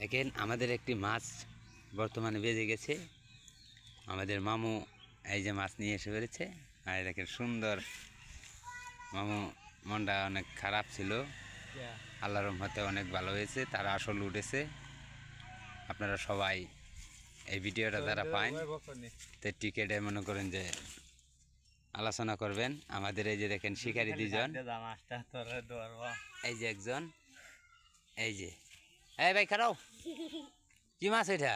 দেখেন আমাদের একটি মাছ বর্তমানে বেজে গেছে। আমাদের মামু এই যে মাছ নিয়ে এসে পেরেছে। আর দেখেন সুন্দর, মামু মনটা অনেক খারাপ ছিল, আল্লাহর রহমতে অনেক ভালো হয়েছে, তারা আসল উঠেছে। আপনারা সবাই এই ভিডিওটা যারা পান তো টিকেটে মনে করেন যে আলোচনা করবেন। আমাদের এই যে দেখেন শিকারী দুজন, এই যে একজন, এই যে এই ভাই খারাও, কি মাছ এটা?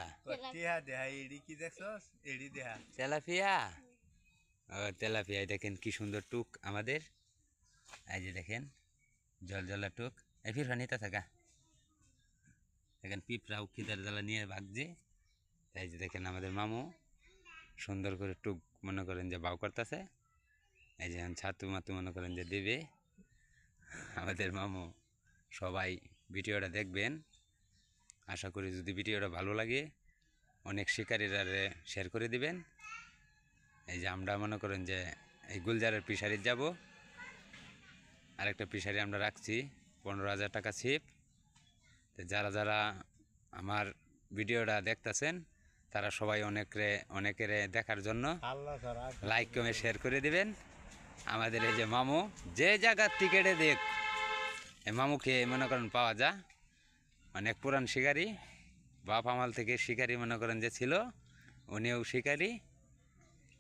তেলাপিয়া। ও তেলাপিয়া, দেখেন কি সুন্দর টুক আমাদের। এই যে দেখেন জল জলা টুক, এই ফির নিতে থাকা দেখেন পিঁপড়া উক্ষিদার জ্বালা নিয়ে ভাগছে। এই যে দেখেন আমাদের মামু সুন্দর করে টুক মনে করেন যে বাউ করতেছে। এই যে ছাতু মাতু মনে করেন যে দেবে আমাদের মামু। সবাই ভিডিওটা দেখবেন, আশা করি যদি ভিডিওটা ভালো লাগে অনেক শিকারীরা শেয়ার করে দিবেন। এই যে আমরা মনে করেন যে এই গুলজারের ফিশারি যাব, আরেকটা ফিশারি আমরা রাখছি 15,000 টাকা ছিপ। তো যারা যারা আমার ভিডিওটা দেখতেছেন তারা সবাই অনেকের দেখার জন্য লাইক কমে শেয়ার করে দিবেন। আমাদের এই যে মামু যে জায়গার টিকেটে দেখ, এই মামুকে মনে করেন পাওয়া যায়, অনেক পুরান শিকারী, বাপ আমাল থেকে শিকারী মনে করেন যে ছিল, উনিও শিকারী।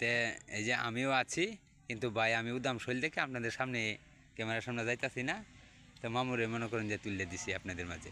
তে এই যে আমিও আছি, কিন্তু ভাই আমি উদাম শৈল দেখে আপনাদের সামনে ক্যামেরার সামনে যাইতাছি না। তো মামুরে মনে করেন যে তুলে দিছি আপনাদের মাঝে।